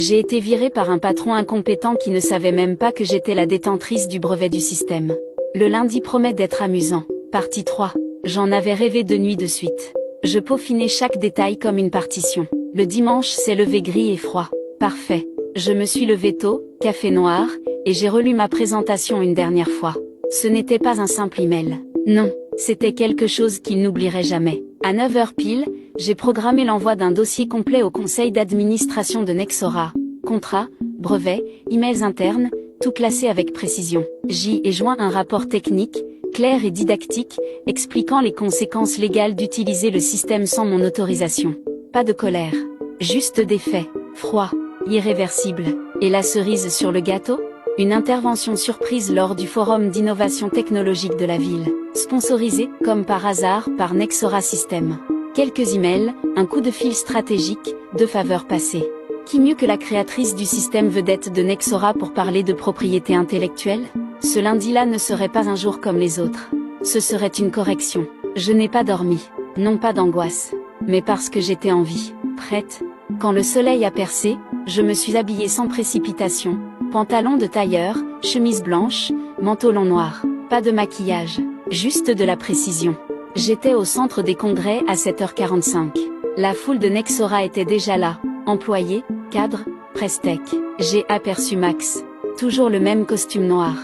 J'ai été virée par un patron incompétent qui ne savait même pas que j'étais la détentrice du brevet du système. Le lundi promet d'être amusant. Partie 3. J'en avais rêvé 2 nuits de suite. Je peaufinais chaque détail comme une partition. Le dimanche s'est levé gris et froid. Parfait. Je me suis levée tôt, café noir, et j'ai relu ma présentation une dernière fois. Ce n'était pas un simple email. Non, c'était quelque chose qu'il n'oublierait jamais. À 9 h pile, j'ai programmé l'envoi d'un dossier complet au conseil d'administration de Nexora. Contrat, brevet, emails internes, tout classé avec précision. J'y ai joint un rapport technique, clair et didactique, expliquant les conséquences légales d'utiliser le système sans mon autorisation. Pas de colère. Juste des faits. Froid. Irréversible. Et la cerise sur le gâteau ? Une intervention surprise lors du forum d'innovation technologique de la ville, sponsorisé, comme par hasard, par Nexora System. Quelques emails, un coup de fil stratégique, 2 faveurs passées. Qui mieux que la créatrice du système vedette de Nexora pour parler de propriété intellectuelle ? Ce lundi-là ne serait pas un jour comme les autres. Ce serait une correction. Je n'ai pas dormi, non pas d'angoisse, mais parce que j'étais en vie, prête. Quand le soleil a percé, je me suis habillée sans précipitation. Pantalon de tailleur, chemise blanche, manteau long noir. Pas de maquillage, juste de la précision. J'étais au centre des congrès à 7 h 45. La foule de Nexora était déjà là. Employés, cadres, prestec. J'ai aperçu Max. Toujours le même costume noir.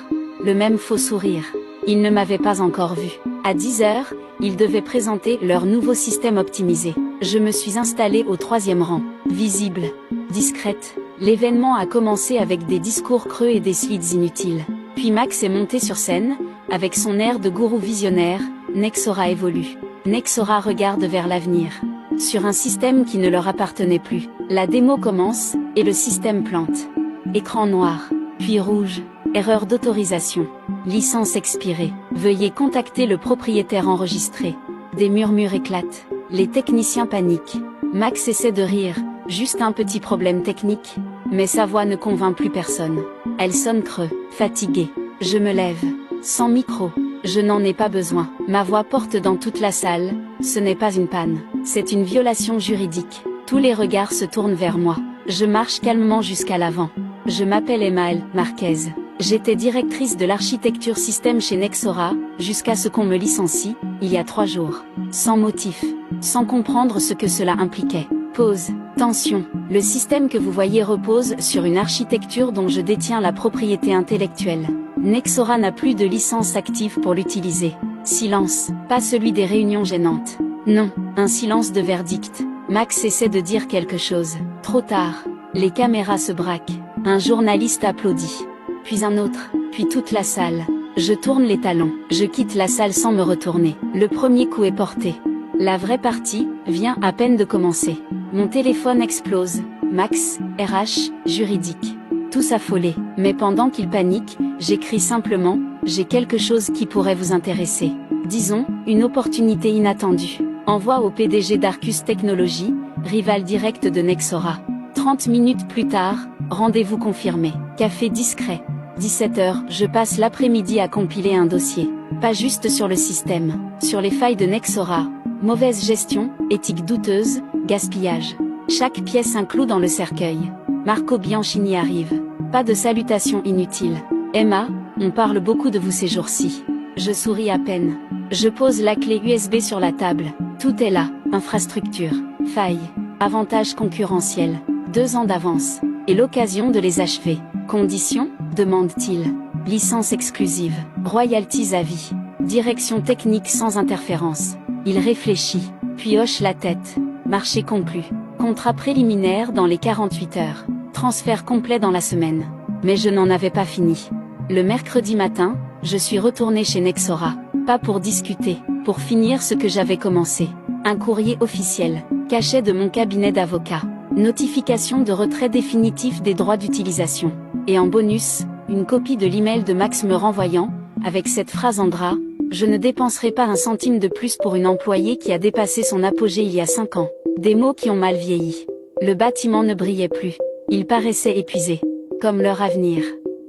Le même faux sourire. Ils ne m'avaient pas encore vu. À 10 h, ils devaient présenter leur nouveau système optimisé. Je me suis installée au 3e rang. Visible. Discrète. L'événement a commencé avec des discours creux et des slides inutiles. Puis Max est monté sur scène, avec son air de gourou visionnaire. Nexora évolue. Nexora regarde vers l'avenir. Sur un système qui ne leur appartenait plus. La démo commence, et le système plante. Écran noir, puis rouge. Erreur d'autorisation. Licence expirée. Veuillez contacter le propriétaire enregistré. Des murmures éclatent. Les techniciens paniquent. Max essaie de rire. Juste un petit problème technique. Mais sa voix ne convainc plus personne. Elle sonne creux, fatiguée. Je me lève. Sans micro. Je n'en ai pas besoin. Ma voix porte dans toute la salle. Ce n'est pas une panne. C'est une violation juridique. Tous les regards se tournent vers moi. Je marche calmement jusqu'à l'avant. Je m'appelle Emma Marquez. J'étais directrice de l'architecture système chez Nexora, jusqu'à ce qu'on me licencie, il y a 3 jours. Sans motif. Sans comprendre ce que cela impliquait. Pause. Tension. Le système que vous voyez repose sur une architecture dont je détiens la propriété intellectuelle. Nexora n'a plus de licence active pour l'utiliser. Silence. Pas celui des réunions gênantes. Non, un silence de verdict. Max essaie de dire quelque chose. Trop tard. Les caméras se braquent. Un journaliste applaudit. Puis un autre. Puis toute la salle. Je tourne les talons. Je quitte la salle sans me retourner. Le premier coup est porté. La vraie partie vient à peine de commencer. Mon téléphone explose. Max, RH, juridique. Tous affolés. Mais pendant qu'ils paniquent, j'écris simplement « J'ai quelque chose qui pourrait vous intéresser. Disons, une opportunité inattendue. Envoi au PDG d'Arcus Technologies, rival direct de Nexora. 30 minutes plus tard, rendez-vous confirmé. Café discret. 17 h, je passe l'après-midi à compiler un dossier. Pas juste sur le système, sur les failles de Nexora. Mauvaise gestion, éthique douteuse, gaspillage. Chaque pièce un clou dans le cercueil. Marco Bianchini arrive. Pas de salutations inutiles. Emma, on parle beaucoup de vous ces jours-ci. Je souris à peine. Je pose la clé USB sur la table. Tout est là. Infrastructure, failles, avantages concurrentiels. 2 ans d'avance. Et l'occasion de les achever. Conditions ? Demande-t-il. Licence exclusive. Royalties à vie. Direction technique sans interférence. Il réfléchit, puis hoche la tête. Marché conclu. Contrat préliminaire dans les 48 heures. Transfert complet dans la semaine. Mais je n'en avais pas fini. Le mercredi matin, je suis retournée chez Nexora. Pas pour discuter, pour finir ce que j'avais commencé. Un courrier officiel, cachet de mon cabinet d'avocat. Notification de retrait définitif des droits d'utilisation. Et en bonus, une copie de l'email de Max me renvoyant, avec cette phrase en gras. Je ne dépenserai pas un centime de plus pour une employée qui a dépassé son apogée il y a 5 ans. Des mots qui ont mal vieilli. Le bâtiment ne brillait plus. Il paraissait épuisé. Comme leur avenir.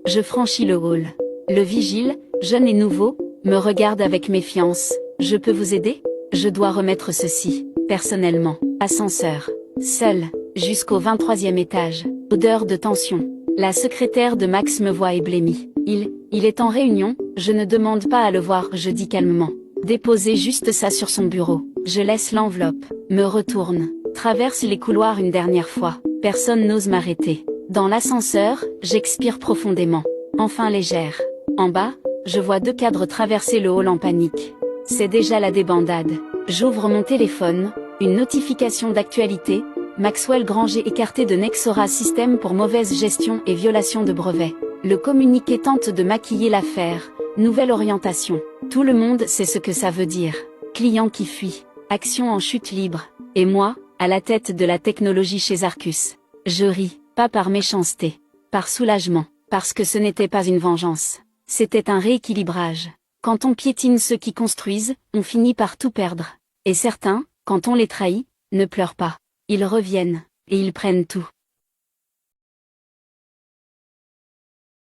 Je franchis le hall. Le vigile, jeune et nouveau, me regarde avec méfiance. Je peux vous aider ? Je dois remettre ceci, personnellement. Ascenseur. Seul, jusqu'au 23e étage. Odeur de tension. La secrétaire de Max me voit et blêmit. Il est en réunion, je ne demande pas à le voir, je dis calmement. Déposez juste ça sur son bureau. Je laisse l'enveloppe, me retourne, traverse les couloirs une dernière fois. Personne n'ose m'arrêter. Dans l'ascenseur, j'expire profondément. Enfin légère. En bas, je vois 2 cadres traverser le hall en panique. C'est déjà la débandade. J'ouvre mon téléphone, une notification d'actualité. Maxwell Granger écarté de Nexora System pour mauvaise gestion et violation de brevet. Le communiqué tente de maquiller l'affaire. Nouvelle orientation. Tout le monde sait ce que ça veut dire. Client qui fuit. Action en chute libre. Et moi, à la tête de la technologie chez Arcus. Je ris, pas par méchanceté. Par soulagement. Parce que ce n'était pas une vengeance. C'était un rééquilibrage. Quand on piétine ceux qui construisent, on finit par tout perdre. Et certains, quand on les trahit, ne pleurent pas. Ils reviennent, et ils prennent tout.